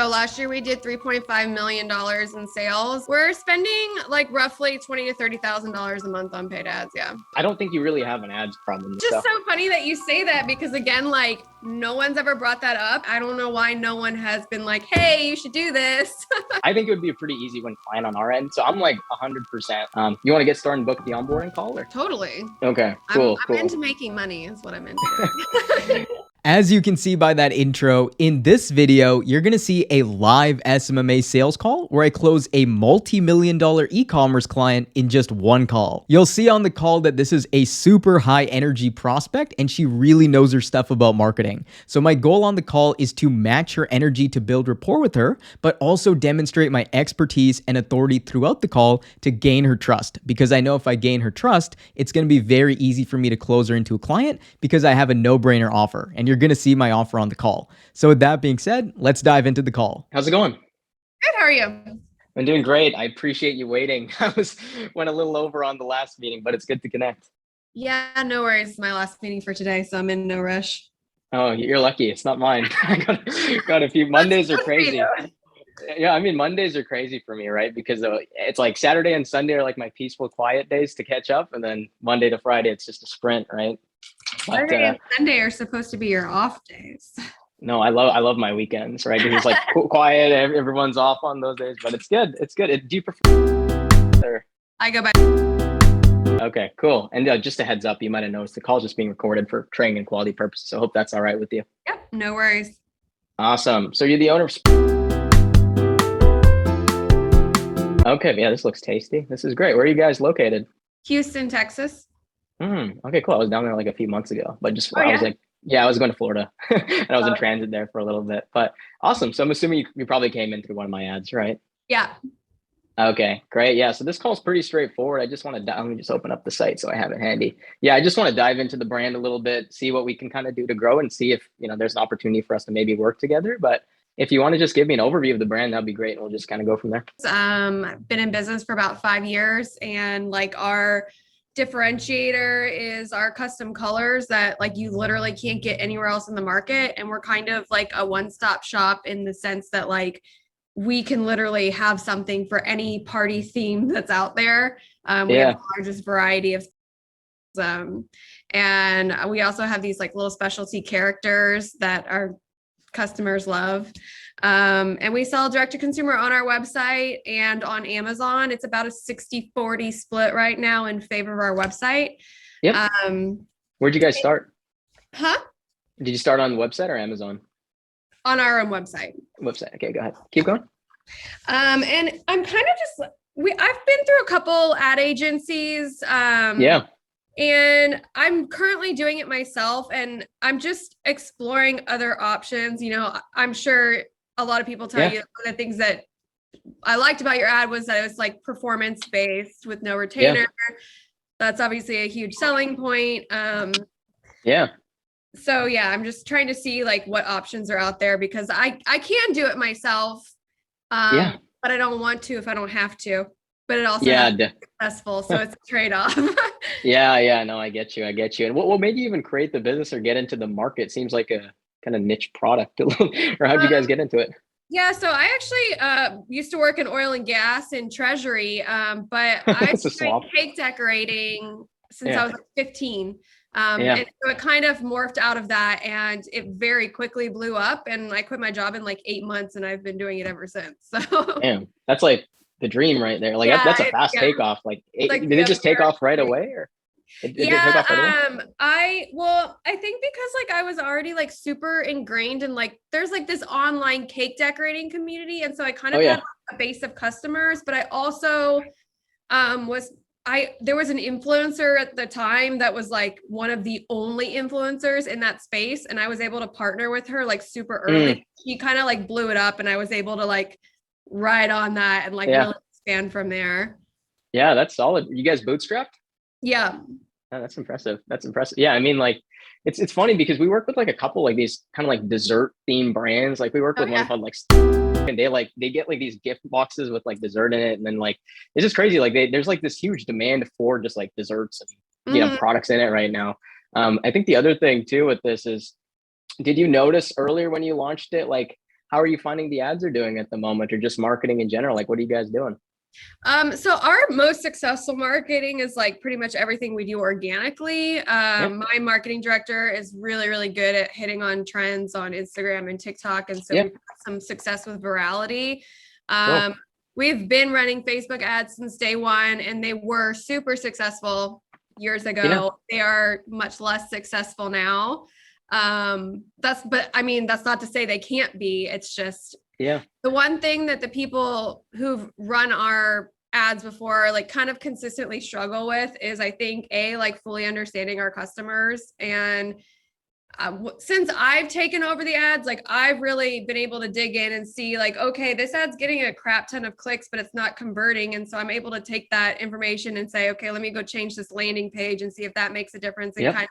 So last year we did $3.5 million in sales. We're spending like roughly $20,000 to $30,000 a month on paid ads. Yeah. I don't think you really have an ads problem. Just so funny that you say that because again, like no one's ever brought that up. I don't know why no one has been like, hey, you should do this. I think it would be a pretty easy one client on our end. So I'm like 100%. You want to get started and book the onboarding call? Or? Totally. Okay, cool. I'm into making money is what I'm into. As you can see by that intro, in this video, you're going to see a live SMMA sales call where I close a multi-million-dollar e-commerce client in just one call. You'll see on the call that this is a super high energy prospect and she really knows her stuff about marketing. So my goal on the call is to match her energy to build rapport with her, but also demonstrate my expertise and authority throughout the call to gain her trust. Because I know if I gain her trust, it's going to be very easy for me to close her into a client because I have a no-brainer offer. And you're going to see my offer on the call. So with that being said, let's dive into the call. How's it going? Good. How are you? I'm doing great. I appreciate you waiting. Went a little over on the last meeting, but it's good to connect. Yeah, no worries. My last meeting for today, so I'm in no rush. Oh, you're lucky. It's not mine. I got a few. Mondays are crazy. Yeah, I mean, Mondays are crazy for me, right? Because it's like Saturday and Sunday are like my peaceful, quiet days to catch up. And then Monday to Friday, it's just a sprint, right? Saturday and Sunday are supposed to be your off days. No, I love my weekends, right? It's like quiet, everyone's off on those days, but it's good. It's good. Do you prefer? I go back. Okay, cool. And just a heads up, you might have noticed the call is just being recorded for training and quality purposes. So I hope that's all right with you. Yep, no worries. Awesome. So you're the owner of. Okay, yeah, this looks tasty. This is great. Where are you guys located? Houston, Texas. Okay, cool. I was down there like a few months ago, but just I was going to Florida and I was in transit there for a little bit, but awesome. So I'm assuming you probably came in through one of my ads, right? Yeah. Okay, great. Yeah. So this call is pretty straightforward. I just want to, let me just open up the site so I have it handy. Yeah. I just want to dive into the brand a little bit, see what we can kind of do to grow and see if, there's an opportunity for us to maybe work together. But if you want to just give me an overview of the brand, that'd be great. And we'll just kind of go from there. I've been in business for about 5 years and like our differentiator is our custom colors that like you literally can't get anywhere else in the market. And we're kind of like a one-stop shop in the sense that like we can literally have something for any party theme that's out there. We have the largest variety of and we also have these like little specialty characters that our customers love. And we sell direct to consumer on our website and on Amazon. It's about a 60-40 split right now in favor of our website. Yep. Where'd you guys start? Huh? Did you start on the website or Amazon? On our own website. Website. Okay, go ahead. Keep going. And I'm kind of just, I've been through a couple ad agencies. And I'm currently doing it myself and I'm just exploring other options. I'm sure a lot of people tell you one of the things that I liked about your ad was that it was like performance based with no retainer. That's obviously a huge selling point. So I'm just trying to see like what options are out there because I can do it myself. But I don't want to if I don't have to. But it also has to be successful, so it's a trade-off. No, I get you. And what made you even create the business or get into the market? Seems like a kind of niche product. Or how'd you guys get into it? Yeah, so I actually used to work in oil and gas and treasury, but I've been doing cake decorating since I was like 15. And so it kind of morphed out of that and it very quickly blew up and I quit my job in like 8 months and I've been doing it ever since. So damn, that's like the dream right there. Like that's a fast takeoff. Did it just take off right away or? I think because like I was already like super ingrained in like there's like this online cake decorating community and so I kind of had a base of customers, but I also there was an influencer at the time that was like one of the only influencers in that space and I was able to partner with her like super early. She kind of like blew it up and I was able to like ride on that and like really expand from there. Yeah, that's solid. You guys bootstrapped? Yeah. Oh, that's impressive. Yeah, I mean, like, it's funny because we work with like a couple like these kind of like dessert themed brands. Like we work with one called like, and they get like these gift boxes with like dessert in it, and then like it's just crazy. Like there's like this huge demand for just like desserts and products in it right now. I think the other thing too with this is, did you notice earlier when you launched it, like how are you finding the ads are doing at the moment, or just marketing in general? Like, what are you guys doing? So our most successful marketing is like pretty much everything we do organically. My marketing director is really, really good at hitting on trends on Instagram and TikTok. And so we've had some success with virality. Cool. We've been running Facebook ads since day one, and they were super successful years ago. Yeah. They are much less successful now. But I mean, that's not to say they can't be. It's just, the one thing that the people who've run our ads before, like kind of consistently struggle with is, I think, like fully understanding our customers. And since I've taken over the ads, like I've really been able to dig in and see like, okay, this ad's getting a crap ton of clicks, but it's not converting. And so I'm able to take that information and say, okay, let me go change this landing page and see if that makes a difference, and kind of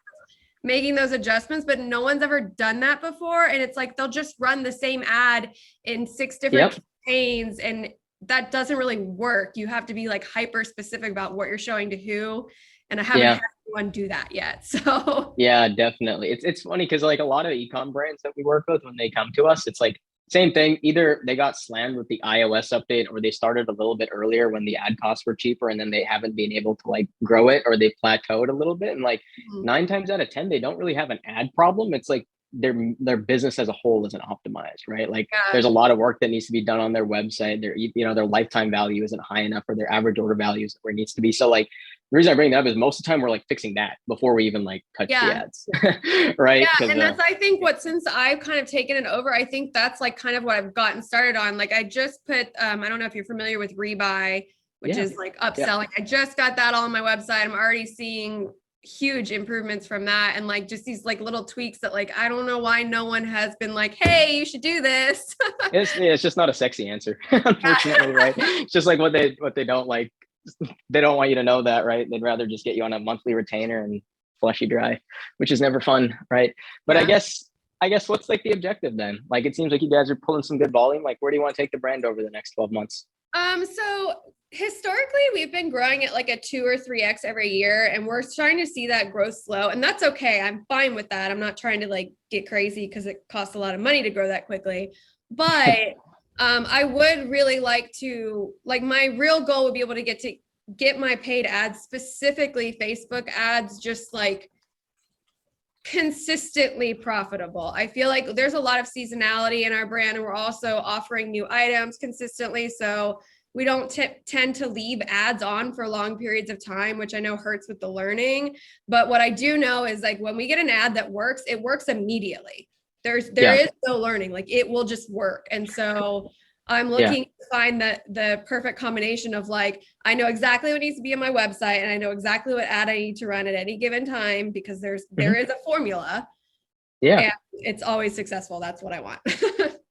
making those adjustments. But no one's ever done that before. And it's like, they'll just run the same ad in 6 different campaigns, and that doesn't really work. You have to be like hyper specific about what you're showing to who. And I haven't had anyone do that yet. So yeah, definitely. It's funny because like a lot of ecom brands that we work with, when they come to us, it's like same thing. Either they got slammed with the iOS update, or they started a little bit earlier when the ad costs were cheaper, and then they haven't been able to like grow it, or they plateaued a little bit. And like 9 times out of 10, they don't really have an ad problem. It's like their business as a whole isn't optimized, right? Like there's a lot of work that needs to be done on their website. Their lifetime value isn't high enough, or their average order value isn't where it needs to be. So like the reason I bring that up is most of the time we're like fixing that before we even like touch the ads. Right. And that's, I think, since I've kind of taken it over, I think that's like kind of what I've gotten started on. Like I just put, I don't know if you're familiar with Rebuy, which is like upselling. I just got that all on my website. I'm already seeing huge improvements from that, and like just these like little tweaks that like I don't know why no one has been like, hey, you should do this. It's just not a sexy answer, unfortunately. Right. It's just like what they don't like. They don't want you to know that, right? They'd rather just get you on a monthly retainer and flush you dry, which is never fun, right? But I guess what's like the objective then? Like it seems like you guys are pulling some good volume. Like where do you want to take the brand over the next 12 months? So historically we've been growing at like a 2 or 3x every year, and we're starting to see that growth slow, and that's okay. I'm fine with that. I'm not trying to like get crazy because it costs a lot of money to grow that quickly, but I would really like to, like, my real goal would be able to get my paid ads, specifically Facebook ads, just like consistently profitable. I feel like there's a lot of seasonality in our brand, and we're also offering new items consistently. So we don't tend to leave ads on for long periods of time, which I know hurts with the learning. But what I do know is like when we get an ad that works, it works immediately. There is no learning, like it will just work. And so I'm looking to find the perfect combination of like, I know exactly what needs to be on my website, and I know exactly what ad I need to run at any given time, because there is a formula. And it's always successful. That's what I want.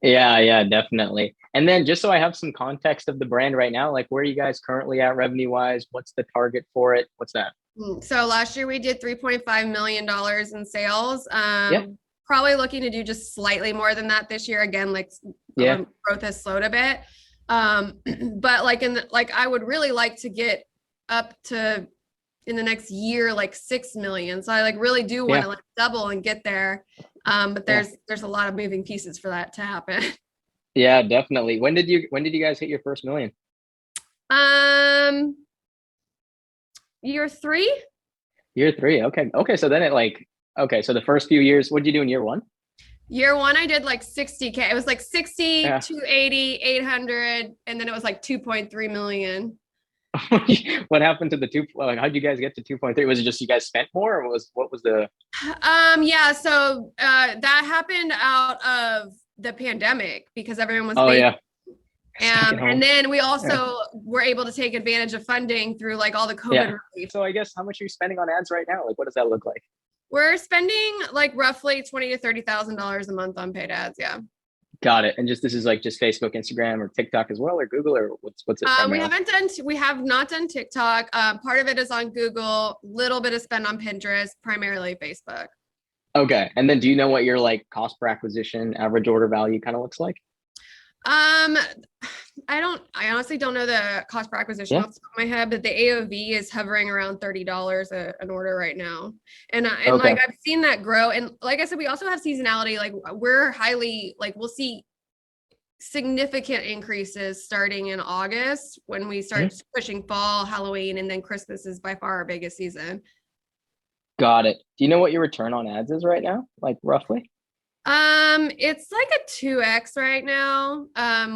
Yeah, definitely. And then just so I have some context of the brand right now, like where are you guys currently at revenue wise? What's the target for it? What's that? So last year we did $3.5 million in sales. Probably looking to do just slightly more than that this year. Again, like growth has slowed a bit. But like I would really like to get up to, in the next year, like 6 million. So I like really do want to like double and get there. But there's a lot of moving pieces for that to happen. Yeah, definitely. When did you guys hit your first million? Year 3. Year 3. Okay. So then so the first few years, what did you do in year 1? Year 1, I did like 60K. It was like 60, 280, 800. And then it was like 2.3 million. What happened to the two? Like, how'd you guys get to 2.3? Was it just you guys spent more, or what was the? So that happened out of the pandemic because everyone was and then we also were able to take advantage of funding through like all the COVID relief. So I guess how much are you spending on ads right now? Like, what does that look like? We're spending like roughly $20,000 to $30,000 a month on paid ads. Yeah. Got it. And this is like just Facebook, Instagram, or TikTok as well, or Google, or what's it? We have not done TikTok. Part of it is on Google, little bit of spend on Pinterest, primarily Facebook. Okay. And then do you know what your like cost per acquisition, average order value kind of looks like? I honestly don't know the cost per acquisition off the top of my head, but the AOV is hovering around $30 an order right now. And like I've seen that grow. And like I said, we also have seasonality. Like we're highly, like we'll see significant increases starting in August when we start pushing fall, Halloween, and then Christmas is by far our biggest season. Got it. Do you know what your return on ads is right now? Like roughly? It's like a 2x right now.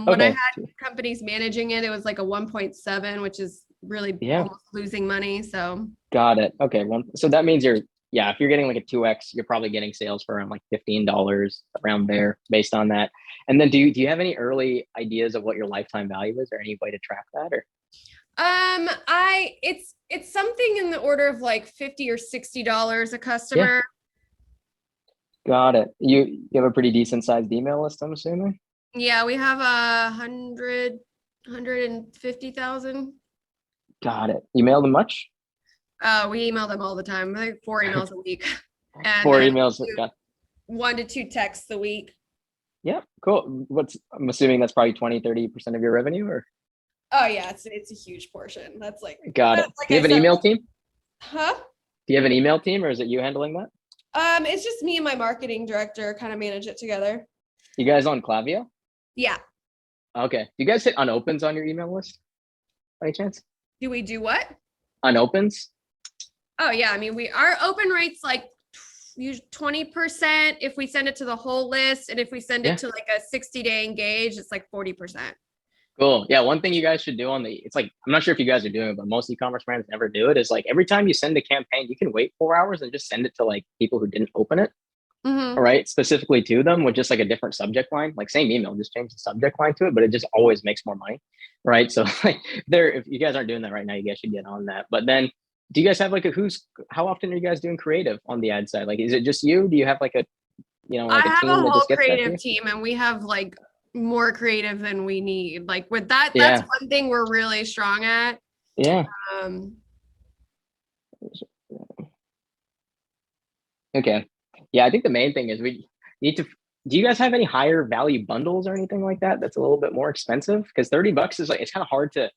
When I had companies managing it, it was like a 1.7, which is really almost losing money. So got it. Okay. So that means if you're getting like a 2x, you're probably getting sales for around like $15 around there based on that. And then do you have any early ideas of what your lifetime value is or any way to track that or? It's something in the order of like $50 or $60 a customer. Got it. You have a pretty decent sized email list, I'm assuming? Yeah, we have 150,000. Got it. You mail them much? We email them all the time, like 4 emails a week. And 4 emails. 1 to 2 texts a week. Yeah, cool. I'm assuming that's probably 20-30% of your revenue or? Oh yeah, it's a huge portion. That's like. Got it. Like do you have an email team? Huh? Do you have an email team or is it you handling that? It's just me and my marketing director kind of manage it together. You guys on Klaviyo? Yeah. Okay. Do you guys hit unopens on your email list by any chance? Do we do what? Unopens? Oh yeah, I mean our open rate's like 20% if we send it to the whole list, and if we send it to like a 60-day engage, it's like 40%. Cool. Yeah, one thing you guys should do it's like, I'm not sure if you guys are doing it, but most e-commerce brands never do it, is like every time you send a campaign, you can wait 4 hours and just send it to like people who didn't open it. All right, specifically to them with just like a different subject line, like same email, just change the subject line to it, but it just always makes more money. Right. So like if you guys aren't doing that right now, you guys should get on that. But then do you guys have like how often are you guys doing creative on the ad side? Like, is it just you? Do you have like a, like I have team a that whole just gets creative team, and we have like more creative than we need. Like with that, Yeah. that's one thing we're really strong at. Yeah. Okay. Yeah, I think the main thing is we need to. Do you guys have any higher value bundles or anything like that? That's a little bit more expensive, because $30 is like, it's kind of hard to.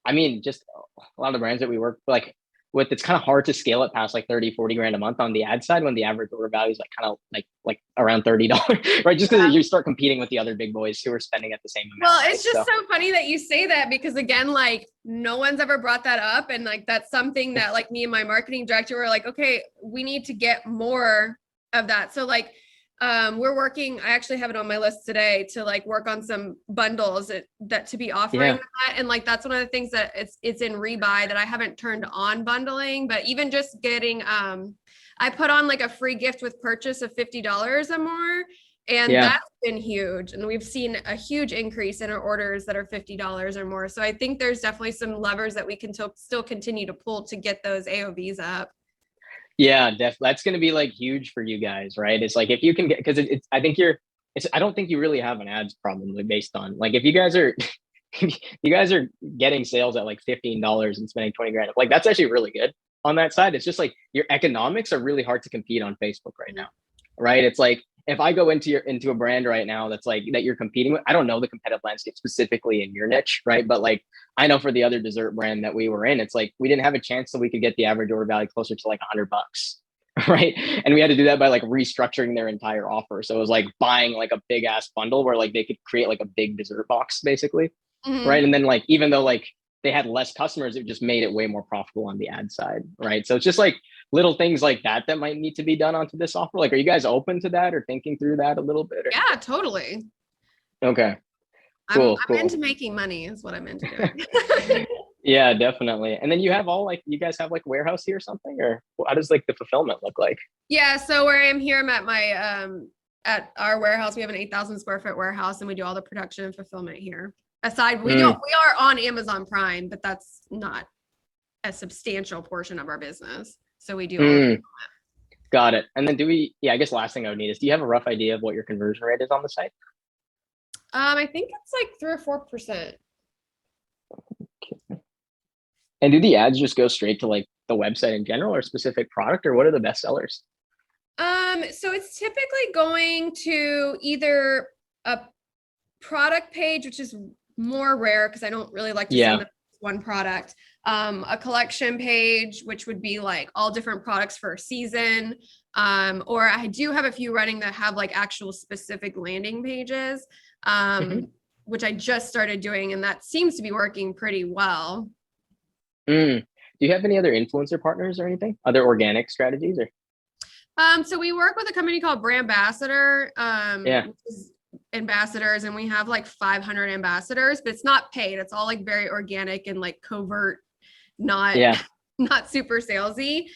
I mean, just a lot of the brands that we work with, it's kind of hard to scale it past like 30-40 grand a month on the ad side when the average order value is like kind of like around $30, right? Just because you start competing with the other big boys who are spending at the same amount. Well, it's just so funny that you say that, because again, like no one's ever brought that up, and like that's something that like me and my marketing director were like, okay, we need to get more of that. So like we're working, I actually have it on my list today to like work on some bundles that to be offering that. And like, that's one of the things that it's in rebuy that I haven't turned on bundling, but even just getting, I put on like a free gift with purchase of $50 or more. And that's been huge. And we've seen a huge increase in our orders that are $50 or more. So I think there's definitely some levers that we can still continue to pull to get those AOVs up. Yeah, definitely. That's going to be like huge for you guys, right? It's like if you can get, because I don't think you really have an ads problem based on like if you guys are getting sales at like $15 and spending 20 grand, like that's actually really good on that side. It's just like your economics are really hard to compete on Facebook right now, right? It's like if I go into a brand right now that's like that you're competing with, I don't know the competitive landscape specifically in your niche, right? But like I know for the other dessert brand that we were in, it's like we didn't have a chance so we could get the average order value closer to like $100, right? And we had to do that by like restructuring their entire offer. So it was like buying like a big ass bundle where like they could create like a big dessert box basically, right? And then like even though like they had less customers, it just made it way more profitable on the ad side, right? So it's just like little things like that might need to be done onto this offer. Like, are you guys open to that or thinking through that a little bit? Or? Yeah, totally. Okay. Cool. I'm into making money is what I'm into doing. Yeah, definitely. And then you guys have like warehouse here or something, or how does like the fulfillment look like? Yeah. So where I am here, I'm at my, at our warehouse. We have an 8,000 square foot warehouse, and we do all the production and fulfillment here. We are on Amazon Prime, but that's not a substantial portion of our business. So we do all of it. Got it. And then I guess last thing I would need is, do you have a rough idea of what your conversion rate is on the site? I think it's like 3 or 4%. Okay. And do the ads just go straight to like the website in general or specific product, or what are the best sellers? So it's typically going to either a product page, which is more rare because I don't really like to send one product, a collection page, which would be like all different products for a season. Or I do have a few running that have like actual specific landing pages. which I just started doing, and that seems to be working pretty well. Do you have any other influencer partners or anything? Other organic strategies or? So we work with a company called Brand Ambassador, Yeah. which is ambassadors, and we have like 500 ambassadors, but it's not paid. It's all like very organic and like covert, not not super salesy.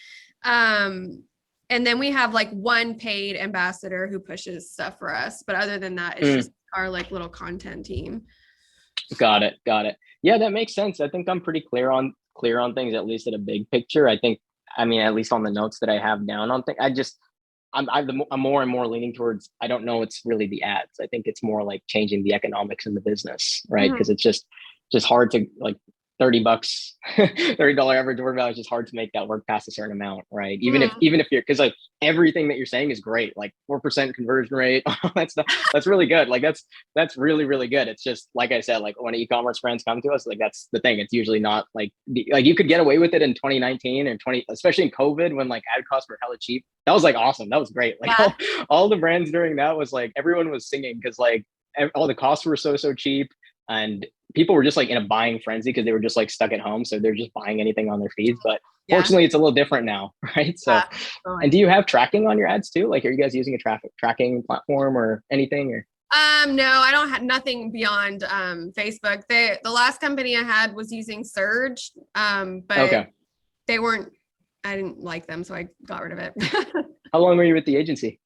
And then we have like one paid ambassador who pushes stuff for us, but other than that, it's just our like little content team. Got it. Yeah, that makes sense. I think I'm pretty clear on things, at least at a big picture. I think, I mean, at least on the notes that I have down on things, I'm more and more leaning towards, I don't know, it's really the ads. I think it's more like changing the economics in the business, right? Because it's just hard to like $30, $30 average order value is just hard to make that work past a certain amount, right? Even if you're, because like everything that you're saying is great, like 4% conversion rate, all that stuff, that's really good. Like that's really, really good. It's just, like I said, like when e-commerce brands come to us, like that's the thing. It's usually not like you could get away with it in 2019 or especially in COVID when like ad costs were hella cheap. That was like awesome. That was great. Like all the brands during that was like, everyone was singing because like all the costs were so cheap. And people were just like in a buying frenzy because they were just like stuck at home. So they're just buying anything on their feeds. But fortunately, it's a little different now, right? So, and do you have tracking on your ads too? Like, are you guys using a traffic tracking platform or anything? Or no, I don't have nothing beyond Facebook. The last company I had was using Surge, but they weren't. I didn't like them, so I got rid of it. How long were you with the agency?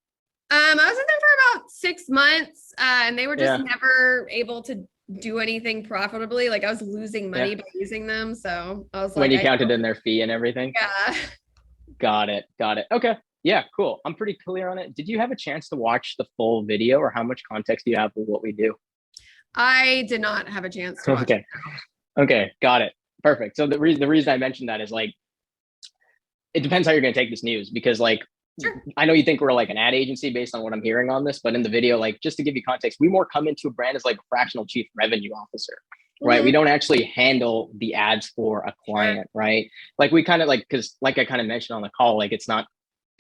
I was with them for about 6 months, and they were just never able to do anything profitably. Like I was losing money by using them. So I was like, when you counted in their fee and everything. Yeah. Got it. Okay. Yeah, cool. I'm pretty clear on it. Did you have a chance to watch the full video, or how much context do you have for what we do? I did not have a chance to watch. Okay. Got it. Perfect. So the reason I mentioned that is like, it depends how you're going to take this news, because like, sure, I know you think we're like an ad agency based on what I'm hearing on this, but in the video, like just to give you context, we more come into a brand as like a fractional chief revenue officer, right? We don't actually handle the ads for a client, right? Like we kind of like, because like I kind of mentioned on the call, like it's not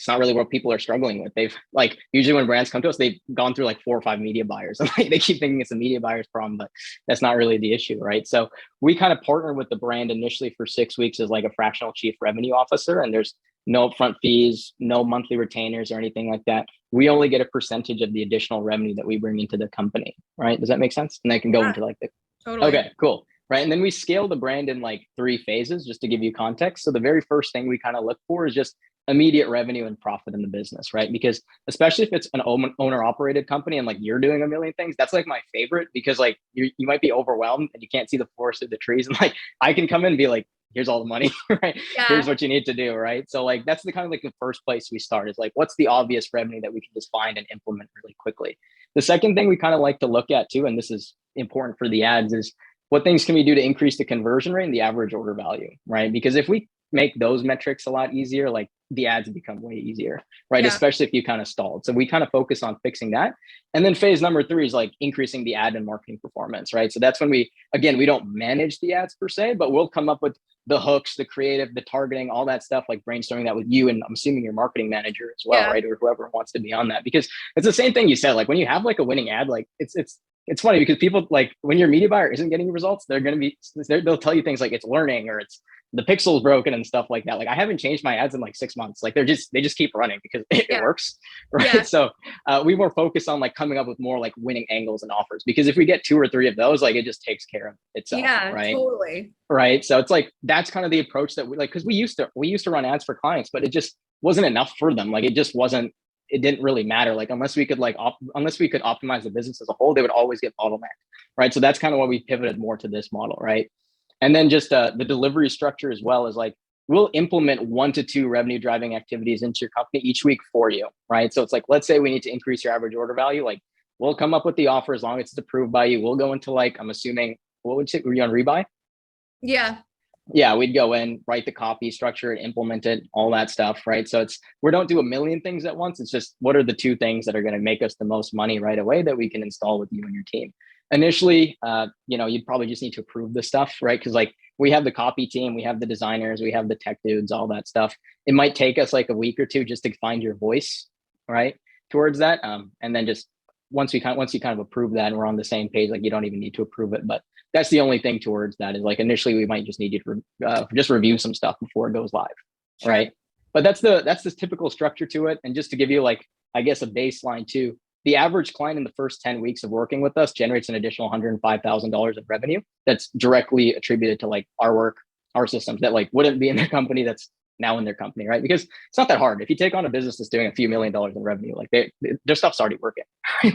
really what people are struggling with. They've like, usually when brands come to us, they've gone through like 4 or 5 media buyers, and like they keep thinking it's a media buyer's problem, but that's not really the issue, right? So we kind of partner with the brand initially for 6 weeks as like a fractional chief revenue officer, and there's no upfront fees, no monthly retainers or anything like that. We only get a percentage of the additional revenue that we bring into the company, right? Does that make sense? And I can go into like the Okay, cool. Right. And then we scale the brand in like 3 phases, just to give you context. So the very first thing we kind of look for is just immediate revenue and profit in the business, right? Because especially if it's an owner operated company and like you're doing a million things, that's like my favorite, because like you might be overwhelmed and you can't see the forest through the trees. And like I can come in and be like, here's all the money, right? Here's what you need to do, right? So like that's the kind of like the first place we start, is like, what's the obvious revenue that we can just find and implement really quickly. The second thing we kind of like to look at too, and this is important for the ads, is what things can we do to increase the conversion rate and the average order value, right? Because if we make those metrics a lot easier, like the ads become way easier, right? Especially if you kind of stalled. So we kind of focus on fixing that. And then phase number 3 is like increasing the ad and marketing performance, right? So that's when we don't manage the ads per se, but we'll come up with the hooks, the creative, the targeting, all that stuff, like brainstorming that with you. And I'm assuming your marketing manager as well, right? Or whoever wants to be on that, because it's the same thing you said, like when you have like a winning ad, like it's funny because people, like when your media buyer isn't getting results, they'll tell you things like it's learning, or it's the pixel's broken and stuff like that. Like I haven't changed my ads in like 6 months. Like they just keep running because it works, right? So we more focus on like coming up with more like winning angles and offers, because if we get 2 or 3 of those, like it just takes care of itself. Right? Totally. Right. So it's like, that's kind of the approach that we like, because we used to run ads for clients, but it just wasn't enough for them. Like it didn't really matter. Like unless we could optimize the business as a whole, they would always get bottlenecked. Right. So that's kind of why we pivoted more to this model. Right. And then just the delivery structure as well is like, we'll implement 1 to 2 revenue driving activities into your company each week for you. Right. So it's like, let's say we need to increase your average order value. Like we'll come up with the offer as long as it's approved by you. We'll go into like, I'm assuming, what would you, were you on Rebuy? Yeah, we'd go in, write the copy, structure it, implement it, all that stuff, right? So we don't do a million things at once. It's just, what are the 2 things that are going to make us the most money right away that we can install with you and your team? Initially, you'd probably just need to approve the stuff, right? Because like we have the copy team, we have the designers, we have the tech dudes, all that stuff. It might take us like a week or 2 just to find your voice, right? Towards that. And then just once you kind of approve that and we're on the same page, like you don't even need to approve it. But that's the only thing towards that is like initially we might just need you to just review some stuff before it goes live. Sure. Right. But that's the typical structure to it. And just to give you like, I guess, a baseline too, the average client in the first 10 weeks of working with us generates an additional $105,000 of revenue that's directly attributed to like our work, our systems that like wouldn't be in their company that's now in their company, right? Because it's not that hard. If you take on a business that's doing a few $1 million in revenue, like their stuff's already working.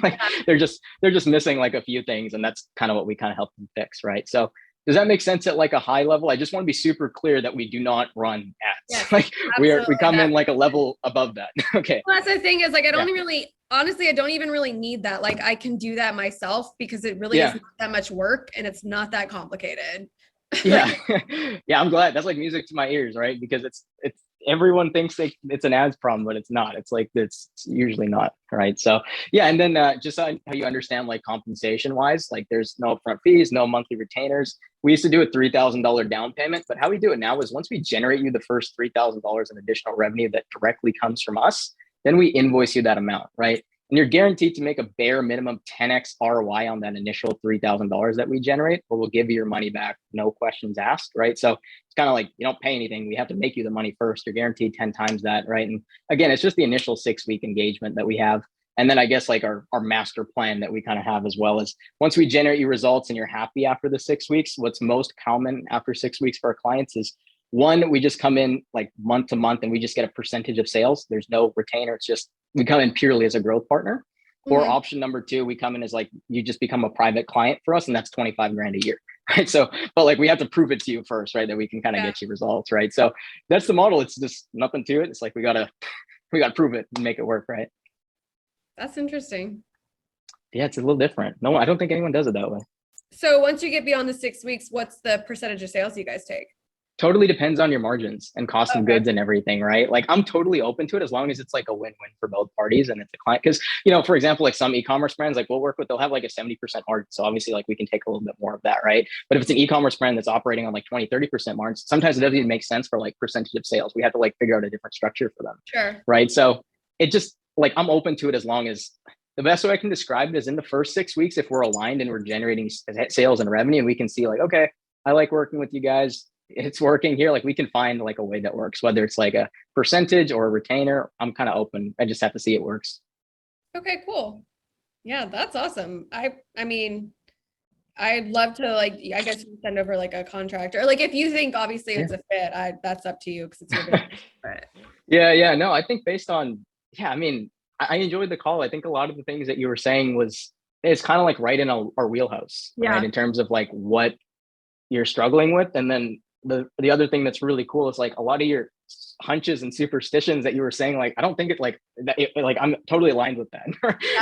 Like they're just missing like a few things, and that's kind of what we kind of help them fix, right? So does that make sense at like a high level? I just want to be super clear that we do not run ads. Yes, like we come in like a level above that. Okay. Well, that's the thing is like I don't really, honestly, I don't even really need that. Like I can do that myself because it really is not that much work and it's not that complicated. Yeah. Yeah, I'm glad. That's like music to my ears, right? Because it's everyone thinks it's an ads problem, but it's not. It's like it's usually not, right? So yeah, and then just how you understand like compensation wise, like there's no upfront fees, no monthly retainers. We used to do a $3,000 down payment, but how we do it now is once we generate you the first $3,000 in additional revenue that directly comes from us, then we invoice you that amount, right? And you're guaranteed to make a bare minimum 10x ROI on that initial $3,000 that we generate, or we'll give you your money back, no questions asked, right? So it's kind of like you don't pay anything. We have to make you the money first. You're guaranteed 10 times that, right? And again, it's just the initial 6-week engagement that we have. And then I guess like our master plan that we kind of have as well is once we generate you results and you're happy after the 6 weeks, what's most common after 6 weeks for our clients is one, we just come in like month to month and we just get a percentage of sales. There's no retainer. It's just, we come in purely as a growth partner. Or option number two, we come in as like, you just become a private client for us and that's 25 grand a year, right? So, but like we have to prove it to you first, right? That we can kind of get you results, right? So that's the model. It's just nothing to it. It's like, we gotta prove it and make it work, right? That's interesting. Yeah, it's a little different. No, I don't think anyone does it that way. So once you get beyond the 6 weeks, what's the percentage of sales you guys take? Totally depends on your margins and cost of goods and everything, right? Like I'm totally open to it as long as it's like a win-win for both parties and it's a client. Because, you know, for example, like some e-commerce brands, like we'll work with, they'll have like a 70% margin. So obviously like we can take a little bit more of that, right? But if it's an e-commerce brand that's operating on like 20, 30% margins, sometimes it doesn't even make sense for like percentage of sales. We have to like figure out a different structure for them. Sure. Right. So it just like, I'm open to it as long as the best way I can describe it is in the first 6 weeks, if we're aligned and we're generating sales and revenue and we can see like, okay, I like working with you guys. It's working here. Like we can find like a way that works, whether it's like a percentage or a retainer. I'm kind of open. I just have to see it works. Okay, cool. Yeah, that's awesome. I mean, I'd love to like, I guess you can send over like a contract or like, if you think obviously it's a fit, that's up to you because it's your business. But. Yeah. No, I think based on, I mean, I enjoyed the call. I think a lot of the things that you were saying it's kind of like right in our wheelhouse, right? In terms of like what you're struggling with. And then the other thing that's really cool is like a lot of your hunches and superstitions that you were saying, like, I don't think it's like that. Like I'm totally aligned with that,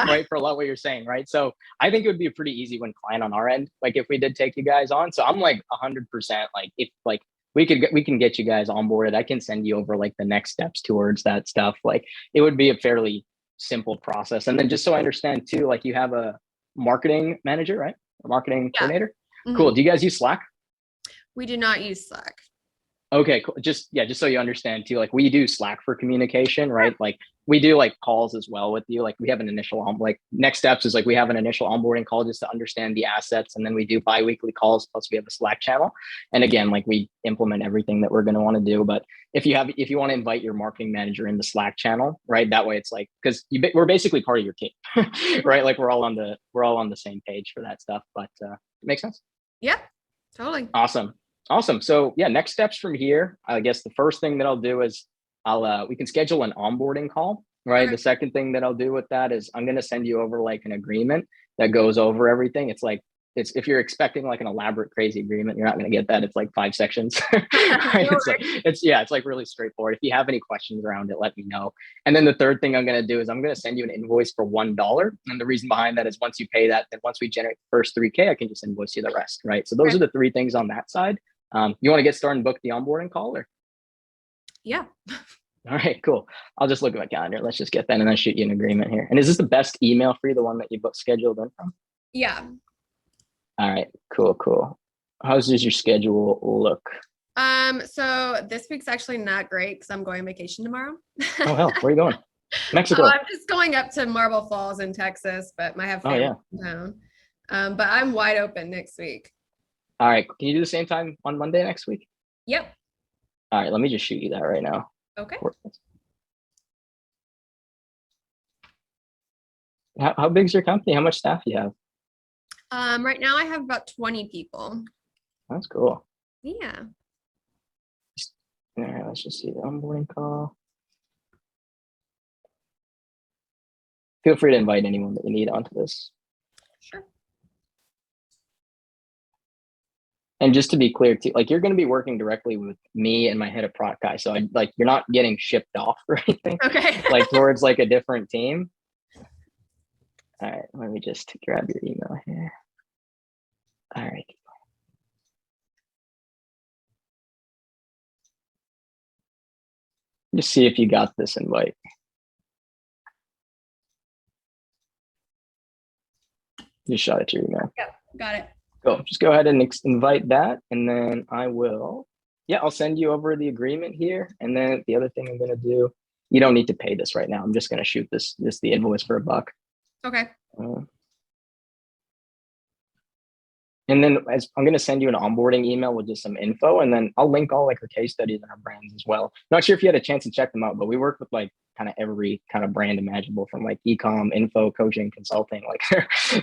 right? For a lot of what you're saying, right? So I think it would be a pretty easy win client on our end. Like if we did take you guys on, so I'm like 100%. Like if like we can get you guys onboarded, I can send you over like the next steps towards that stuff. Like it would be a fairly simple process. And then just so I understand too, like you have a marketing manager, right? A marketing coordinator. Cool. Do you guys use Slack? We do not use Slack. Okay, cool. Just so you understand too, like we do Slack for communication, right? Like we do like calls as well with you. Like we have an initial like next steps is like we have an initial onboarding call just to understand the assets, and then we do bi-weekly calls. Plus we have a Slack channel, and again, like we implement everything that we're going to want to do. But if you want to invite your marketing manager in the Slack channel, right? That way it's like because we're basically part of your team, right? Like we're all on the same page for that stuff. But it makes sense. Yeah, totally. Awesome. So yeah, next steps from here, I guess the first thing that I'll do is we can schedule an onboarding call, right? The second thing that I'll do with that is I'm going to send you over like an agreement that goes over everything. It's if you're expecting like an elaborate, crazy agreement, you're not going to get that. It's like 5 sections. Right? It's like really straightforward. If you have any questions around it, let me know. And then the third thing I'm going to do is I'm going to send you an invoice for $1. And the reason behind that is once you pay that, then once we generate the first 3K, I can just invoice you the rest, right? So those are the 3 things on that side. You want to get started and book the onboarding call or? Yeah. All right, cool. I'll just look at my calendar. Let's just get that and then shoot you an agreement here. And is this the best email for you, the one that you booked scheduled in from? Yeah. All right, cool. How's your schedule look? So this week's actually not great because I'm going on vacation tomorrow. Oh hell, where are you going? Mexico. Oh, I'm just going up to Marble Falls in Texas, but I have family in town. But I'm wide open next week. All right. Can you do the same time on Monday next week? Yep. All right. Let me just shoot you that right now. Okay. How big is your company? How much staff do you have? Right now I have about 20 people. That's cool. Yeah. All right. Let's just see the onboarding call. Feel free to invite anyone that you need onto this. Sure. And just to be clear too, like you're going to be working directly with me and my head of product guy. So you're not getting shipped off or anything. Okay. Like towards like a different team. All right, let me just grab your email here. All right. Just see if you got this invite. Just shot it to your email. Yep, got it. Cool. Just go ahead and invite that, and then I will. Yeah, I'll send you over the agreement here, and then the other thing I'm going to do. You don't need to pay this right now. I'm just going to shoot the invoice for $1. Okay. And then I'm going to send you an onboarding email with just some info, and then I'll link all like our case studies and our brands as well. Not sure if you had a chance to check them out, but we work with like kind of every kind of brand imaginable, from like ecom, info, coaching, consulting. Like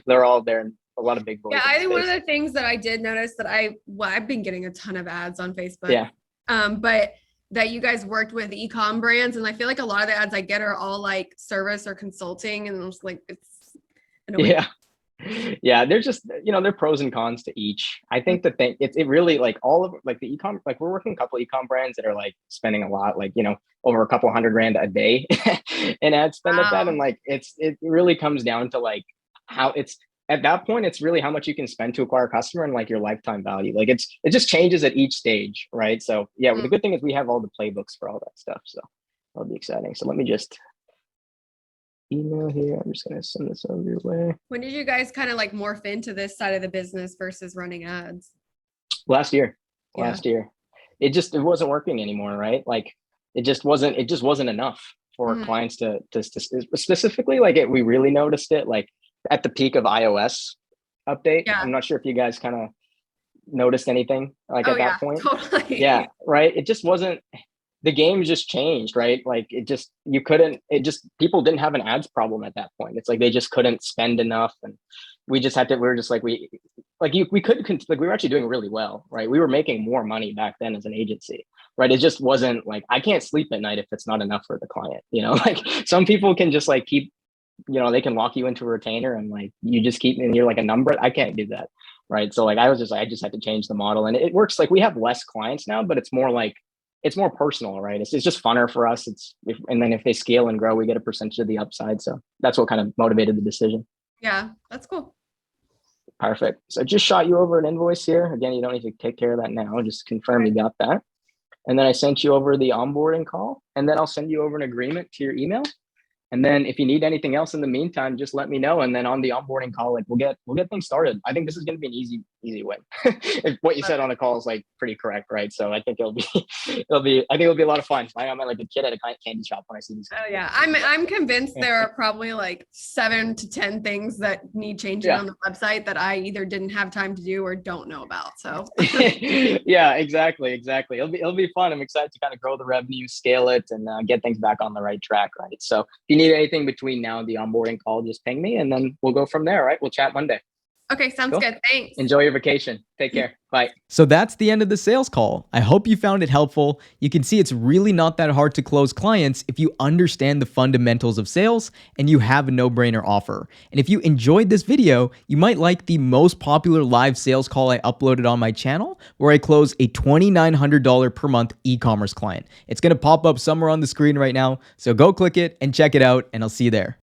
they're all there, and a lot of big boys. Yeah, I think one of the things that I did notice that I've been getting a ton of ads on Facebook. Yeah. But that you guys worked with ecom brands, and I feel like a lot of the ads I get are all like service or consulting, and I'm just like, it's annoying. Yeah, they're just, there are pros and cons to each. I think the thing, it really like all of like the ecom, like we're working a couple ecom brands that are like spending a lot, like, over a couple $100,000 a day in ad spend at that. And like, it really comes down to like how it's at that point, it's really how much you can spend to acquire a customer and like your lifetime value. Like it just changes at each stage. Right. So yeah, the good thing is we have all the playbooks for all that stuff. So that'll be exciting. So let me just email here. I'm just going to send this over your way. When did you guys kind of like morph into this side of the business versus running ads? Last year. It wasn't working anymore, right? Like it just wasn't enough for clients to specifically like it. We really noticed it like at the peak of iOS update. Yeah. I'm not sure if you guys kind of noticed anything like at that point. Totally. Yeah. Right. It just wasn't, the game just changed, right? Like people didn't have an ads problem at that point. It's like they just couldn't spend enough, and we just had to. We were just like we couldn't, like we were actually doing really well, right? We were making more money back then as an agency, right? It just wasn't like I can't sleep at night if it's not enough for the client, Like some people can just like keep, they can lock you into a retainer and like you just keep and you're like a number. I can't do that, right? So like I just had to change the model, and it works. Like we have less clients now, but it's more like. It's more personal, right? It's just funner for us. And then if they scale and grow, we get a percentage of the upside. So that's what kind of motivated the decision. Yeah, that's cool. Perfect. So I just shot you over an invoice here. Again, you don't need to take care of that now. Just confirm you got that. And then I sent you over the onboarding call, and then I'll send you over an agreement to your email. And then if you need anything else in the meantime, just let me know. And then on the onboarding call, like we'll get things started. I think this is going to be an easy win. If what you said on the call is like pretty correct, right? So I think it'll be a lot of fun. I'm like a kid at a candy shop when I see these. Oh yeah, I'm convinced there are probably like 7 to 10 things that need changing on the website that I either didn't have time to do or don't know about. So yeah, exactly. It'll be fun. I'm excited to kind of grow the revenue, scale it, and get things back on the right track, right? So if you need anything between now and the onboarding call, just ping me, and then we'll go from there. Right? We'll chat Monday. Okay, sounds good. Thanks. Enjoy your vacation. Take care. Bye. So that's the end of the sales call. I hope you found it helpful. You can see it's really not that hard to close clients if you understand the fundamentals of sales and you have a no-brainer offer. And if you enjoyed this video, you might like the most popular live sales call I uploaded on my channel, where I close a $2,900 per month e-commerce client. It's going to pop up somewhere on the screen right now. So go click it and check it out, and I'll see you there.